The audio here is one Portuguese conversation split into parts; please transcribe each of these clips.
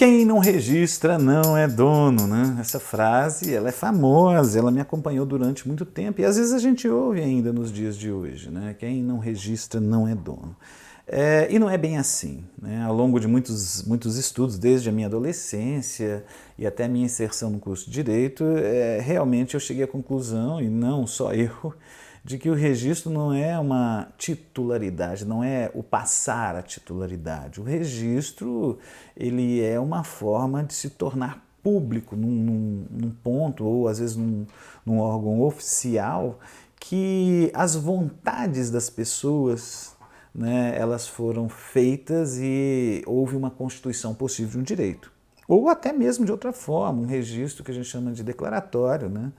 Quem não registra não é dono, né? Essa frase, ela é famosa, ela me acompanhou durante muito tempo e às vezes a gente ouve ainda nos dias de hoje, né? Quem não registra não é dono. E não é bem assim, né? Ao longo de muitos estudos, desde a minha adolescência e até a minha inserção no curso de Direito, realmente eu cheguei à conclusão, e não só eu, de que o registro não é uma titularidade, não é o passar a titularidade. O registro, ele é uma forma de se tornar público num ponto, ou às vezes num órgão oficial, que as vontades das pessoas, né, elas foram feitas e houve uma constituição possível de um direito. Ou até mesmo de outra forma, um registro que a gente chama de declaratório, né,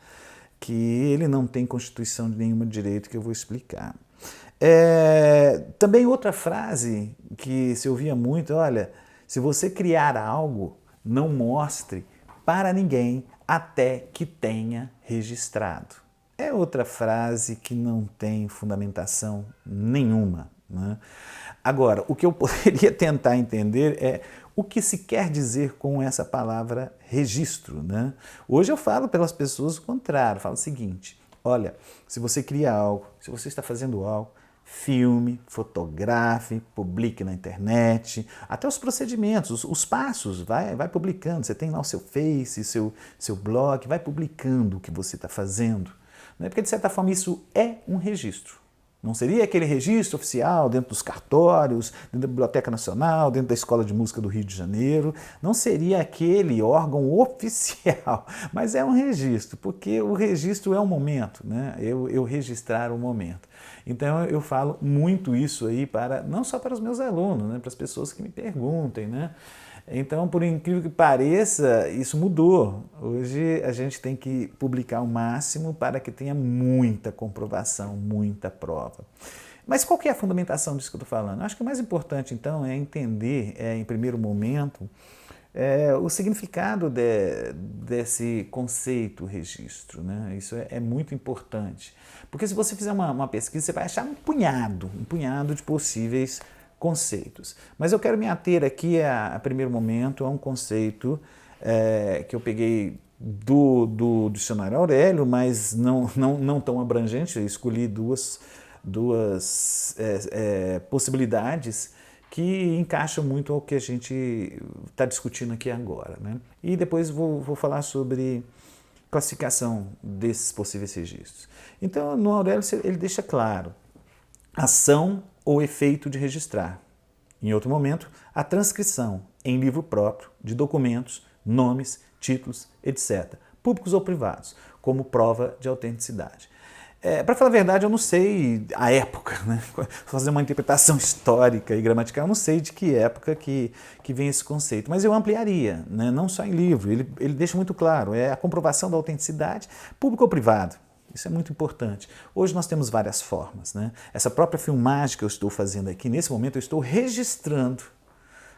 que ele não tem constituição de nenhum direito, que eu vou explicar. Também outra frase que se ouvia muito, olha, se você criar algo, não mostre para ninguém até que tenha registrado. É outra frase que não tem fundamentação nenhuma, né? Agora, o que eu poderia tentar entender é o que se quer dizer com essa palavra registro, né? Hoje eu falo pelas pessoas o contrário, falo o seguinte, olha, se você cria algo, se você está fazendo algo, filme, fotografe, publique na internet, até os procedimentos, os passos, vai publicando, você tem lá o seu Face, seu blog, vai publicando o que você está fazendo, né? Porque de certa forma isso é um registro. Não seria aquele registro oficial dentro dos cartórios, dentro da Biblioteca Nacional, dentro da Escola de Música do Rio de Janeiro. Não seria aquele órgão oficial, mas é um registro, porque o registro é um momento, né? Eu registrar um momento. Então eu falo muito isso aí não só para os meus alunos, né? Para as pessoas que me perguntem, né? Então, por incrível que pareça, isso mudou. Hoje a gente tem que publicar o máximo para que tenha muita comprovação, muita prova. Mas qual que é a fundamentação disso que eu estou falando? Eu acho que o mais importante, então, é entender, em primeiro momento, o significado desse conceito registro, né? Isso é muito importante. Porque se você fizer uma pesquisa, você vai achar um punhado de possíveis conceitos. Mas eu quero me ater aqui, a primeiro momento, a um conceito que eu peguei do dicionário Aurélio, mas não tão abrangente. Eu escolhi duas possibilidades que encaixam muito ao que a gente está discutindo aqui agora, né? E depois vou falar sobre classificação desses possíveis registros. Então, no Aurélio, ele deixa claro: ação ou efeito de registrar. Em outro momento, a transcrição em livro próprio de documentos, nomes, títulos, etc., públicos ou privados, como prova de autenticidade. Para falar a verdade, eu não sei a época, né? Fazer uma interpretação histórica e gramatical, eu não sei de que época que vem esse conceito, mas eu ampliaria, né? Não só em livro, ele deixa muito claro, é a comprovação da autenticidade, público ou privado. Isso é muito importante. Hoje nós temos várias formas, né? Essa própria filmagem que eu estou fazendo aqui, nesse momento eu estou registrando,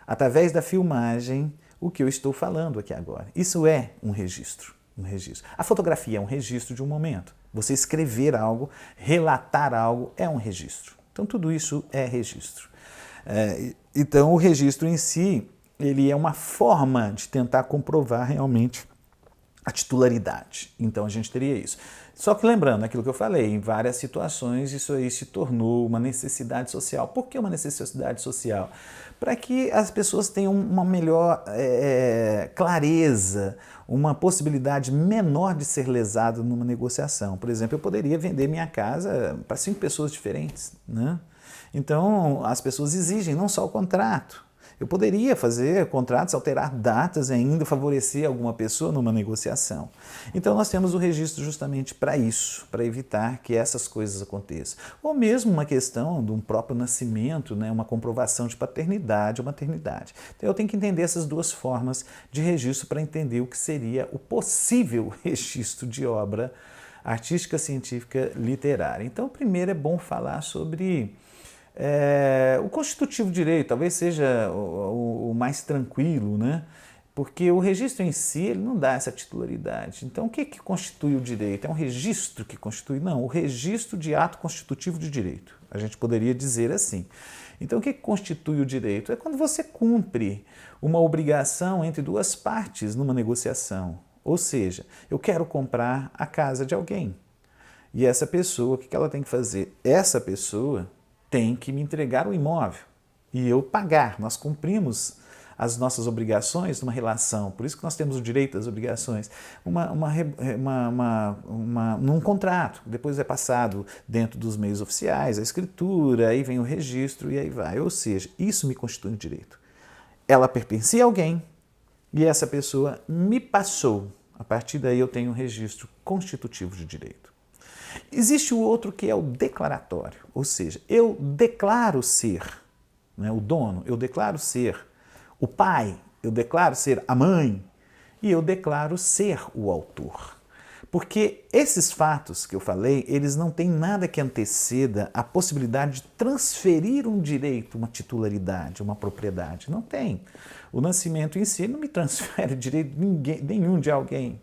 através da filmagem, o que eu estou falando aqui agora. Isso é um registro. A fotografia é um registro de um momento. Você escrever algo, relatar algo, é um registro. Então tudo isso é registro. Então o registro em si, ele é uma forma de tentar comprovar realmente a titularidade. Então a gente teria isso. Só que lembrando aquilo que eu falei, em várias situações isso aí se tornou uma necessidade social. Por que uma necessidade social? Para que as pessoas tenham uma melhor clareza, uma possibilidade menor de ser lesado numa negociação. Por exemplo, eu poderia vender minha casa para 5 pessoas diferentes, né? Então as pessoas exigem não só o contrato. Eu poderia fazer contratos, alterar datas e ainda favorecer alguma pessoa numa negociação. Então nós temos o registro justamente para isso, para evitar que essas coisas aconteçam. Ou mesmo uma questão de um próprio nascimento, né, uma comprovação de paternidade ou maternidade. Então eu tenho que entender essas duas formas de registro para entender o que seria o possível registro de obra artística, científica, literária. Então primeiro é bom falar sobre o constitutivo direito, talvez seja o mais tranquilo, né? Porque o registro em si ele não dá essa titularidade. Então o que constitui o direito? É um registro que constitui? Não, o registro de ato constitutivo de direito. A gente poderia dizer assim. Então, o que constitui o direito? É quando você cumpre uma obrigação entre duas partes numa negociação. Ou seja, eu quero comprar a casa de alguém. E essa pessoa, o que ela tem que fazer? Essa pessoa tem que me entregar o imóvel e eu pagar. Nós cumprimos as nossas obrigações numa relação, por isso que nós temos o direito às obrigações, num contrato, depois é passado dentro dos meios oficiais, a escritura, aí vem o registro e aí vai. Ou seja, isso me constitui um direito. Ela pertencia a alguém e essa pessoa me passou. A partir daí eu tenho um registro constitutivo de direito. Existe o outro que é o declaratório, ou seja, eu declaro ser, né, o dono, eu declaro ser o pai, eu declaro ser a mãe e eu declaro ser o autor. Porque esses fatos que eu falei, eles não têm nada que anteceda a possibilidade de transferir um direito, uma titularidade, uma propriedade. Não tem. O nascimento em si não me transfere direito nenhum de alguém.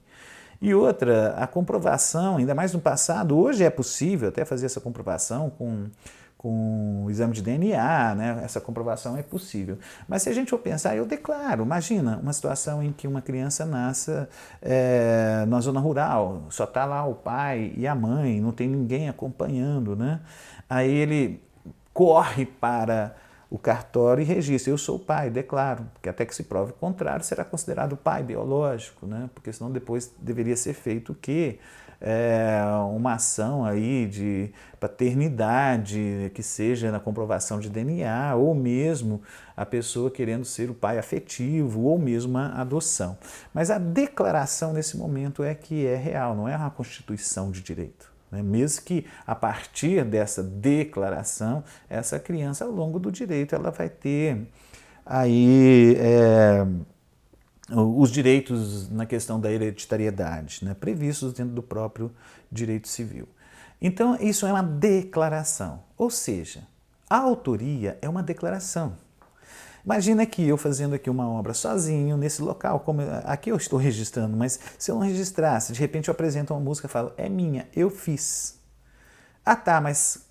E outra, a comprovação, ainda mais no passado, hoje é possível até fazer essa comprovação com o exame de DNA, né? Essa comprovação é possível. Mas se a gente for pensar, eu declaro, imagina uma situação em que uma criança nasça na zona rural, só está lá o pai e a mãe, não tem ninguém acompanhando, né? Aí ele corre para o cartório e registra, eu sou o pai, declaro, porque até que se prove o contrário, será considerado pai biológico, né? Porque senão depois deveria ser feito o quê? Uma ação aí de paternidade, que seja na comprovação de DNA, ou mesmo a pessoa querendo ser o pai afetivo, ou mesmo a adoção. Mas a declaração nesse momento é que é real, não é uma constituição de direito. Mesmo que a partir dessa declaração, essa criança ao longo do direito ela vai ter aí os direitos na questão da hereditariedade, né, previstos dentro do próprio direito civil. Então isso é uma declaração, ou seja, a autoria é uma declaração. Imagina que eu fazendo aqui uma obra sozinho, nesse local, como aqui eu estou registrando, mas se eu não registrasse, de repente eu apresento uma música e falo, é minha, eu fiz. Ah tá, mas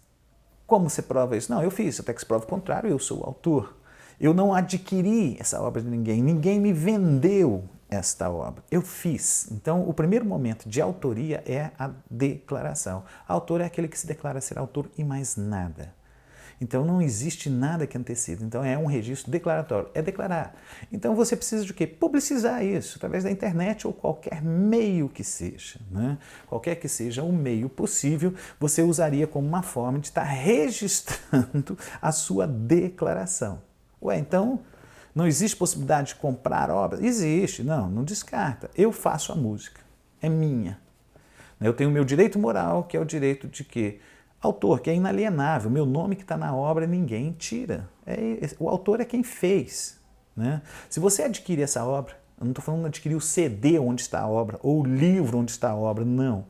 como você prova isso? Não, eu fiz, até que se prova o contrário, eu sou o autor. Eu não adquiri essa obra de ninguém, ninguém me vendeu esta obra, eu fiz. Então o primeiro momento de autoria é a declaração. Autor é aquele que se declara ser autor e mais nada. Então não existe nada que anteceda. Então é um registro declaratório, é declarar. Então você precisa de quê? Publicizar isso através da internet ou qualquer meio que seja, né? Qualquer que seja o meio possível, você usaria como uma forma de estar registrando a sua declaração. Ué, então não existe possibilidade de comprar obras? Existe, não descarta. Eu faço a música, é minha. Eu tenho o meu direito moral, que é o direito de quê? Autor, que é inalienável, meu nome que está na obra ninguém tira. O autor é quem fez. Né? Se você adquirir essa obra, eu não estou falando de adquirir o CD onde está a obra, ou o livro onde está a obra, não.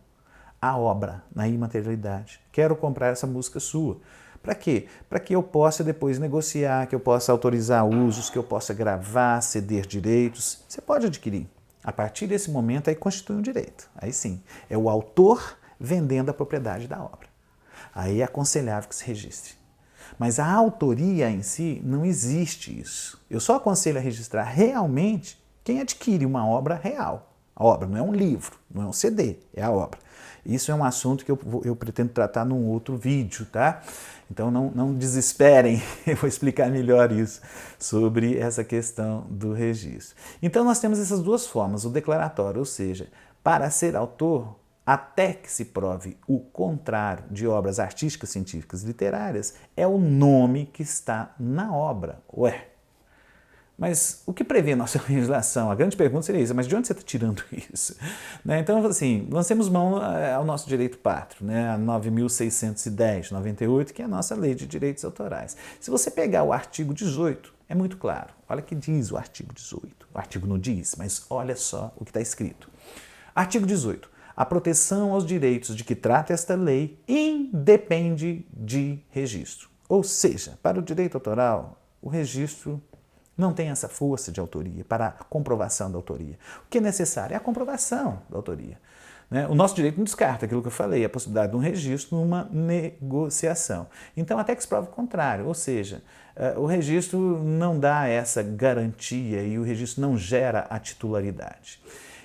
A obra, na imaterialidade. Quero comprar essa música sua. Para quê? Para que eu possa depois negociar, que eu possa autorizar usos, que eu possa gravar, ceder direitos. Você pode adquirir. A partir desse momento, aí constitui um direito. Aí sim, é o autor vendendo a propriedade da obra. Aí é aconselhável que se registre. Mas a autoria em si, não existe isso. Eu só aconselho a registrar realmente quem adquire uma obra real. A obra não é um livro, não é um CD, é a obra. Isso é um assunto que eu pretendo tratar num outro vídeo, tá? Então não desesperem, eu vou explicar melhor isso, sobre essa questão do registro. Então nós temos essas duas formas, o declaratório, ou seja, para ser autor, até que se prove o contrário de obras artísticas, científicas e literárias, é o nome que está na obra. Ué, mas o que prevê a nossa legislação? A grande pergunta seria isso, mas de onde você está tirando isso? Então, assim, lancemos mão ao nosso direito pátrio, a 9.610, 98, que é a nossa lei de direitos autorais. Se você pegar o artigo 18, é muito claro. Olha o que diz o artigo 18. O artigo não diz, mas olha só o que está escrito. Artigo 18. A proteção aos direitos de que trata esta lei independe de registro. Ou seja, para o direito autoral, o registro não tem essa força de autoria para a comprovação da autoria. O que é necessário é a comprovação da autoria. né? O nosso direito não descarta aquilo que eu falei, a possibilidade de um registro numa negociação. Então, até que se prove o contrário, ou seja, o registro não dá essa garantia e o registro não gera a titularidade.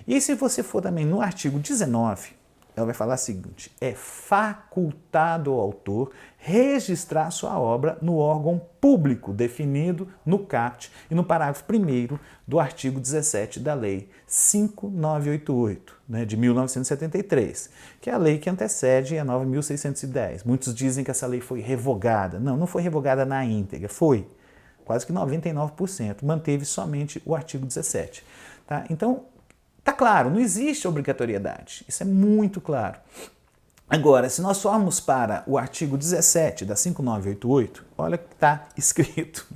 E se você for também no artigo 19, ela vai falar o seguinte: é facultado ao autor registrar sua obra no órgão público definido no caput e no parágrafo 1º do artigo 17 da Lei 5.988, né, de 1973, que é a lei que antecede a nova 1610. Muitos dizem que essa lei foi revogada. Não, não foi revogada na íntegra, foi quase que 99%, manteve somente o artigo 17. Tá? Então, tá claro, não existe obrigatoriedade, isso é muito claro. Agora, se nós formos para o artigo 17 da 5.988, olha o que está escrito.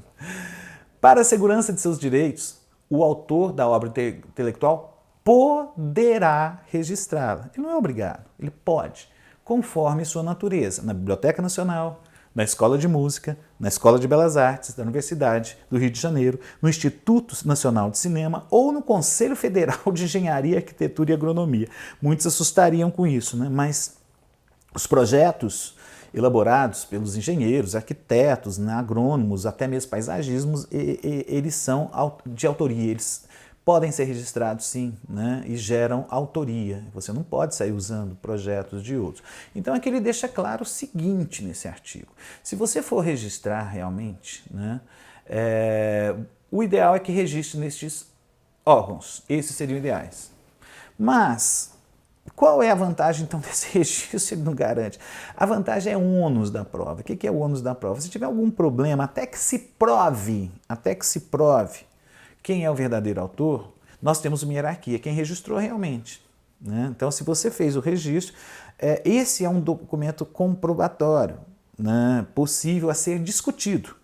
Para a segurança de seus direitos, o autor da obra intelectual poderá registrá-la. Ele não é obrigado, ele pode, conforme sua natureza, na Biblioteca Nacional, na Escola de Música, na Escola de Belas Artes da Universidade do Rio de Janeiro, no Instituto Nacional de Cinema ou no Conselho Federal de Engenharia, Arquitetura e Agronomia. Muitos assustariam com isso, né? Mas os projetos elaborados pelos engenheiros, arquitetos, né, agrônomos, até mesmo paisagismos, eles são de autoria, eles podem ser registrados sim, né, e geram autoria. Você não pode sair usando projetos de outros. Então aqui ele deixa claro o seguinte nesse artigo: se você for registrar realmente, né, o ideal é que registre nestes órgãos, esses seriam ideais. Mas qual é a vantagem, então, desse registro? Ele não garante. A vantagem é o ônus da prova. O que é o ônus da prova? Se tiver algum problema, até que se prove quem é o verdadeiro autor, nós temos uma hierarquia, quem registrou realmente, né? Então, se você fez o registro, esse é um documento comprobatório, né, possível a ser discutido.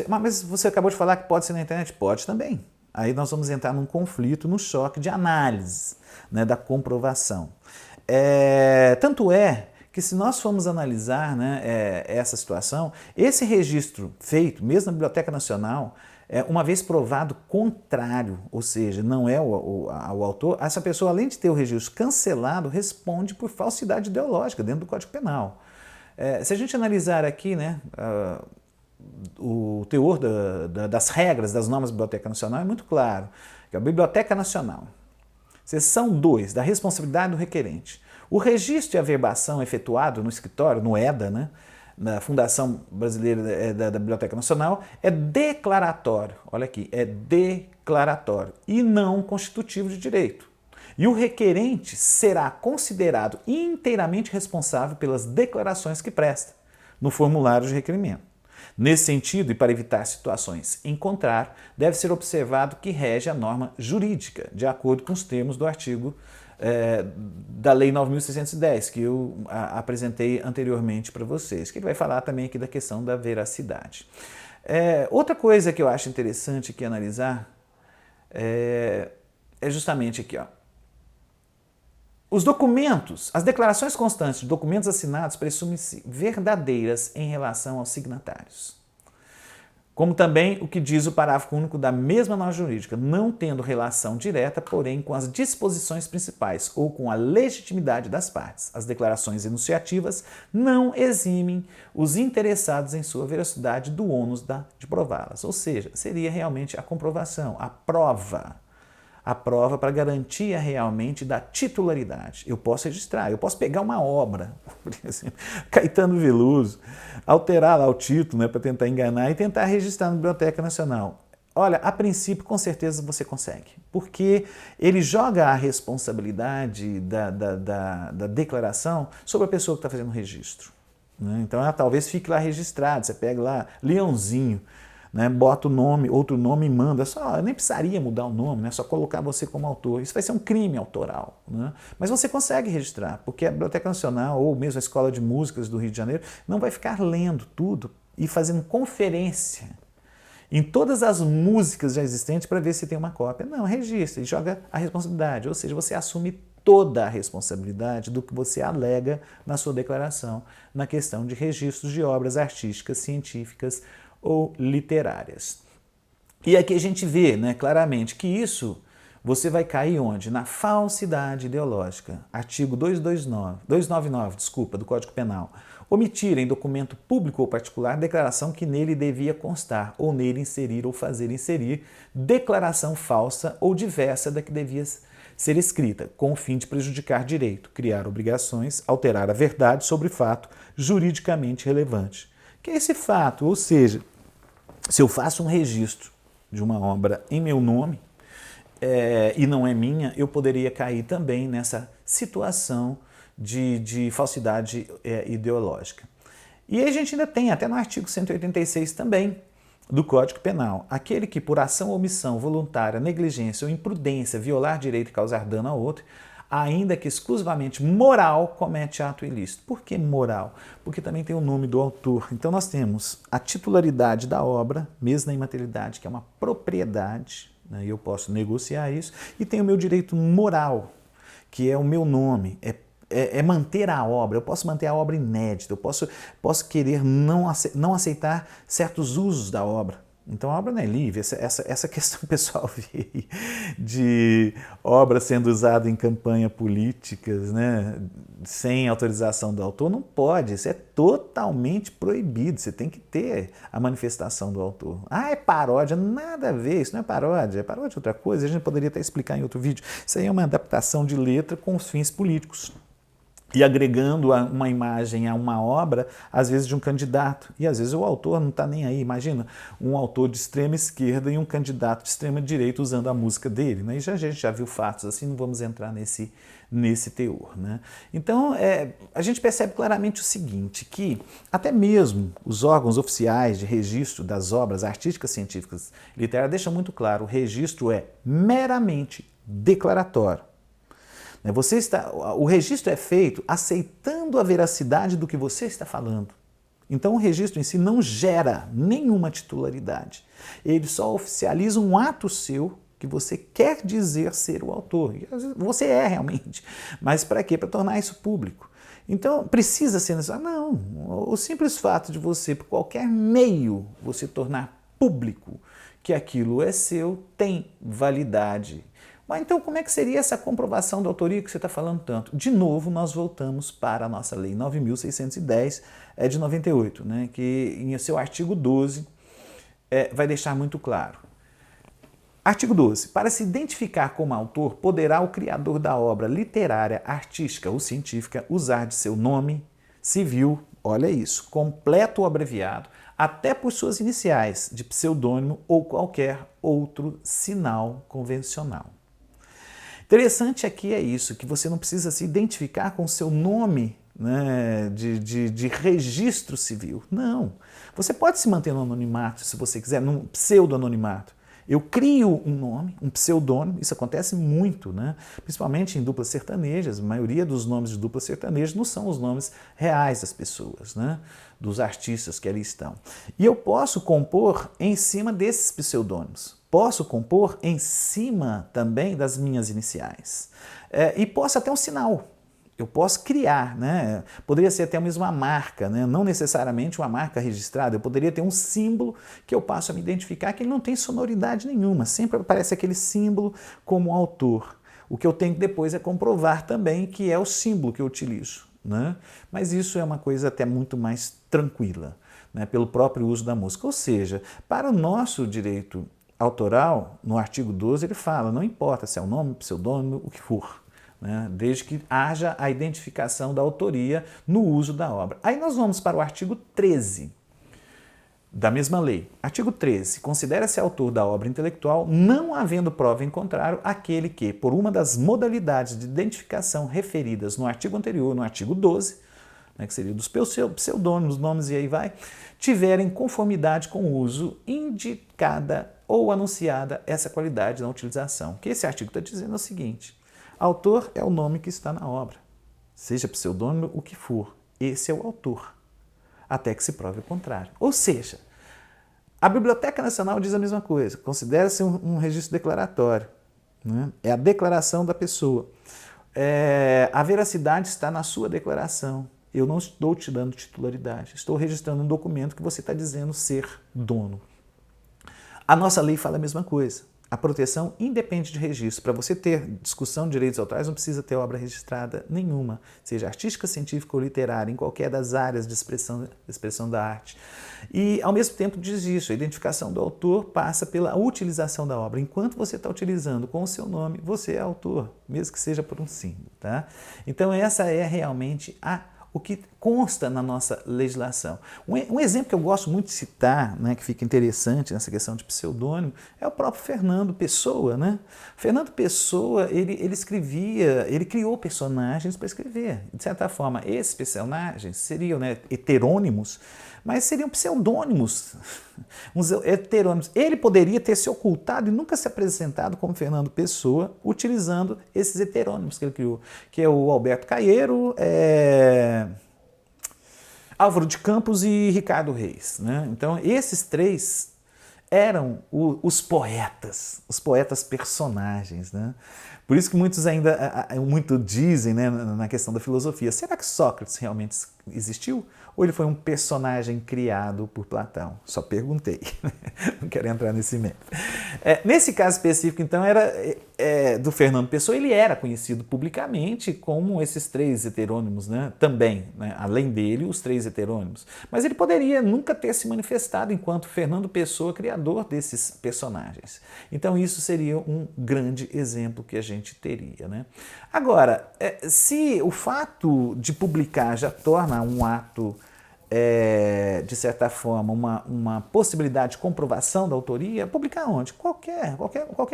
Mas você acabou de falar que pode ser na internet? Pode também. Aí nós vamos entrar num conflito, num choque de análise, né, da comprovação. Tanto é que se nós formos analisar, né, essa situação, esse registro feito, mesmo na Biblioteca Nacional, uma vez provado contrário, ou seja, não é o autor, essa pessoa, além de ter o registro cancelado, responde por falsidade ideológica dentro do Código Penal. Se a gente analisar aqui, né, o teor das regras, das normas da Biblioteca Nacional é muito claro. A Biblioteca Nacional, seção 2, da responsabilidade do requerente. O registro e averbação efetuado no escritório, no EDA, né, na Fundação Brasileira da Biblioteca Nacional, é declaratório. Olha aqui, é declaratório e não constitutivo de direito. E o requerente será considerado inteiramente responsável pelas declarações que presta no formulário de requerimento. Nesse sentido, e para evitar situações em contrário, deve ser observado que rege a norma jurídica, de acordo com os termos do artigo da Lei 9.610, que eu apresentei anteriormente para vocês, que ele vai falar também aqui da questão da veracidade. Outra coisa que eu acho interessante aqui analisar é justamente aqui, ó. Os documentos, as declarações constantes de documentos assinados presumem-se verdadeiras em relação aos signatários. Como também o que diz o parágrafo único da mesma norma jurídica, não tendo relação direta, porém, com as disposições principais ou com a legitimidade das partes. As declarações enunciativas não eximem os interessados em sua veracidade do ônus de prová-las. Ou seja, seria realmente a comprovação, a prova para garantia realmente da titularidade. Eu posso registrar, eu posso pegar uma obra, por exemplo, Caetano Veloso, alterar lá o título, né, para tentar enganar e tentar registrar na Biblioteca Nacional. Olha, a princípio, com certeza você consegue, porque ele joga a responsabilidade da declaração sobre a pessoa que está fazendo o registro, né? Então, ela talvez fique lá registrado, você pega lá Leãozinho, né, bota o nome, outro nome e manda. Eu nem precisaria mudar o nome, né, só colocar você como autor. Isso vai ser um crime autoral, né? Mas você consegue registrar, porque a Biblioteca Nacional ou mesmo a Escola de Músicas do Rio de Janeiro não vai ficar lendo tudo e fazendo conferência em todas as músicas já existentes para ver se tem uma cópia. Não, registra e joga a responsabilidade, ou seja, você assume toda a responsabilidade do que você alega na sua declaração na questão de registros de obras artísticas, científicas ou literárias. E aqui a gente vê, né, claramente que isso você vai cair onde? Na falsidade ideológica. Artigo 299, do Código Penal. Omitir em documento público ou particular declaração que nele devia constar, ou nele inserir ou fazer inserir declaração falsa ou diversa da que devia ser escrita, com o fim de prejudicar direito, criar obrigações, alterar a verdade sobre fato juridicamente relevante. Que é esse fato? Ou seja, se eu faço um registro de uma obra em meu nome, e não é minha, eu poderia cair também nessa situação de falsidade ideológica. E aí a gente ainda tem, até no artigo 186 também, do Código Penal, aquele que por ação, omissão, voluntária, negligência ou imprudência violar direito e causar dano a outro, ainda que exclusivamente moral, comete ato ilícito. Por que moral? Porque também tem o nome do autor. Então nós temos a titularidade da obra, mesmo na imaterialidade, que é uma propriedade, né, e eu posso negociar isso, e tem o meu direito moral, que é o meu nome, é manter a obra. Eu posso manter a obra inédita, eu posso querer não aceitar certos usos da obra. Então a obra não é livre. Essa questão pessoal de obra sendo usada em campanha políticas, né, sem autorização do autor, não pode. Isso é totalmente proibido. Você tem que ter a manifestação do autor. Ah, é paródia. Nada a ver, isso não é paródia. É paródia outra coisa. A gente poderia até explicar em outro vídeo. Isso aí é uma adaptação de letra com os fins políticos. E agregando uma imagem a uma obra, às vezes de um candidato. E às vezes o autor não está nem aí. Imagina um autor de extrema esquerda e um candidato de extrema direita usando a música dele. Né? E a gente já viu fatos assim, não vamos entrar nesse teor. Né? Então, a gente percebe claramente o seguinte, que até mesmo os órgãos oficiais de registro das obras artísticas, científicas e literárias deixam muito claro, o registro é meramente declaratório. O registro é feito aceitando a veracidade do que você está falando. Então o registro em si não gera nenhuma titularidade. Ele só oficializa um ato seu que você quer dizer ser o autor. E às vezes você é realmente. Mas para quê? Para tornar isso público. Então precisa ser necessário? Não. O simples fato de você, por qualquer meio, você tornar público que aquilo é seu, tem validade. Mas então como é que seria essa comprovação da autoria que você está falando tanto? De novo, nós voltamos para a nossa Lei 9.610 de 98, né, que em seu artigo 12 vai deixar muito claro. Artigo 12. Para se identificar como autor, poderá o criador da obra literária, artística ou científica usar de seu nome civil, olha isso, completo ou abreviado, até por suas iniciais, de pseudônimo ou qualquer outro sinal convencional. Interessante aqui é isso, que você não precisa se identificar com o seu nome, né, de registro civil. Não. Você pode se manter no anonimato, se você quiser, num pseudo-anonimato. Eu crio um nome, um pseudônimo, isso acontece muito, né? Principalmente em duplas sertanejas. A maioria dos nomes de duplas sertanejas não são os nomes reais das pessoas, né? Dos artistas que ali estão. E eu posso compor em cima desses pseudônimos. Posso compor em cima também das minhas iniciais. E posso até um sinal. Eu posso criar, né? Poderia ser até mesmo uma marca, né? Não necessariamente uma marca registrada. Eu poderia ter um símbolo que eu passo a me identificar, que ele não tem sonoridade nenhuma. Sempre aparece aquele símbolo como autor. O que eu tenho que depois é comprovar também que é o símbolo que eu utilizo, né? Mas isso é uma coisa até muito mais tranquila, né? Pelo próprio uso da música. Ou seja, para o nosso direito autoral, no artigo 12, ele fala, não importa se é o nome, pseudônimo, o que for, né? Desde que haja a identificação da autoria no uso da obra. Aí nós vamos para o artigo 13 da mesma lei. Artigo 13. Considera-se autor da obra intelectual, não havendo prova em contrário, aquele que, por uma das modalidades de identificação referidas no artigo anterior, no artigo 12, né, que seria dos pseudônimos, nomes e aí vai, tiverem conformidade com o uso indicada ou anunciada essa qualidade na utilização. O que esse artigo está dizendo é o seguinte: autor é o nome que está na obra, seja pseudônimo, o que for. Esse é o autor, até que se prove o contrário. Ou seja, a Biblioteca Nacional diz a mesma coisa, considera-se um registro declaratório, né? É a declaração da pessoa. A veracidade está na sua declaração. Eu não estou te dando titularidade, estou registrando um documento que você está dizendo ser dono. A nossa lei fala a mesma coisa. A proteção independe de registro. Para você ter discussão de direitos autorais, não precisa ter obra registrada nenhuma, seja artística, científica ou literária, em qualquer das áreas de expressão da arte. E, ao mesmo tempo, diz isso, a identificação do autor passa pela utilização da obra. Enquanto você está utilizando com o seu nome, você é autor, mesmo que seja por um símbolo. Tá? Então, essa é realmente o que consta na nossa legislação. Um exemplo que eu gosto muito de citar, né, que fica interessante nessa questão de pseudônimo, é o próprio Fernando Pessoa. Né? Fernando Pessoa, ele criou personagens para escrever. De certa forma, esses personagens seriam, né, heterônimos, mas seriam pseudônimos, uns heterônimos. Ele poderia ter se ocultado e nunca se apresentado como Fernando Pessoa, utilizando esses heterônimos que ele criou, que é o Alberto Caeiro, Álvaro de Campos e Ricardo Reis. Né? Então, esses três eram os poetas personagens. Né? Por isso que muitos ainda muito dizem, né, na questão da filosofia, será que Sócrates realmente existiu? Ou ele foi um personagem criado por Platão? Só perguntei, não quero entrar nesse mérito. Nesse caso específico, então, era do Fernando Pessoa, ele era conhecido publicamente como esses três heterônimos, né? Também, né? Além dele, os três heterônimos. Mas ele poderia nunca ter se manifestado enquanto Fernando Pessoa, criador desses personagens. Então, isso seria um grande exemplo que a gente teria. Né? Agora, se o fato de publicar já torna um ato, de certa forma, uma possibilidade de comprovação da autoria, publicar onde? Qualquer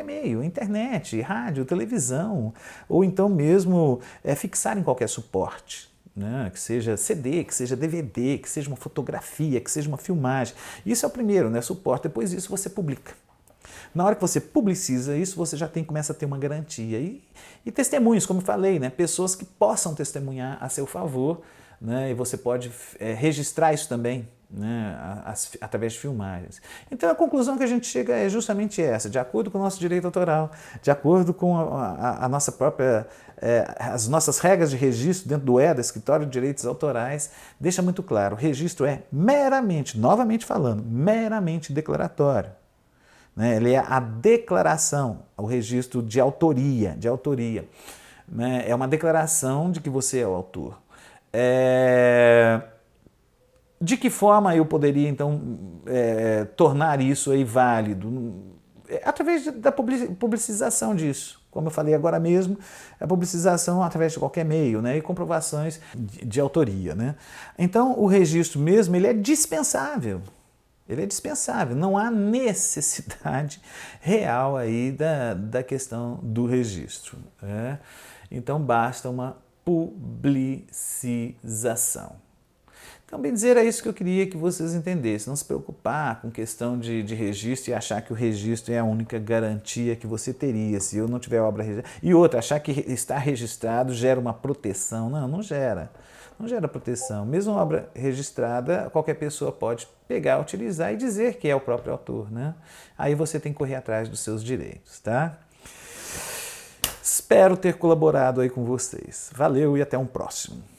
meio, internet, rádio, televisão, ou então mesmo fixar em qualquer suporte. Né? Que seja CD, que seja DVD, que seja uma fotografia, que seja uma filmagem. Isso é o primeiro, né? Suporte. Depois disso você publica. Na hora que você publiciza isso, você já começa a ter uma garantia. E testemunhos, como eu falei, né? Pessoas que possam testemunhar a seu favor, né? E você pode registrar isso também, né? Através de filmagens. Então a conclusão que a gente chega é justamente essa: de acordo com o nosso direito autoral, de acordo com a nossa própria, as nossas regras de registro dentro do EDA, Escritório de Direitos Autorais, deixa muito claro, o registro é meramente, novamente falando, meramente declaratório. Né? Ele é a declaração, o registro de autoria. Né? É uma declaração de que você é o autor. De que forma eu poderia, então, tornar isso aí válido? Através da publicização disso. Como eu falei agora mesmo, a publicização através de qualquer meio, né? E comprovações de autoria. Né? Então, o registro mesmo, ele é dispensável. Ele é dispensável, não há necessidade real aí da questão do registro. Né? Então basta uma publicização. Então, bem dizer, é isso que eu queria que vocês entendessem. Não se preocupar com questão de registro e achar que o registro é a única garantia que você teria se eu não tiver obra registrada. E outra, achar que estar registrado gera uma proteção. Não, não gera. Não gera proteção. Mesmo uma obra registrada, qualquer pessoa pode pegar, utilizar e dizer que é o próprio autor. Né? Aí você tem que correr atrás dos seus direitos. Tá? Espero ter colaborado aí com vocês. Valeu e até um próximo.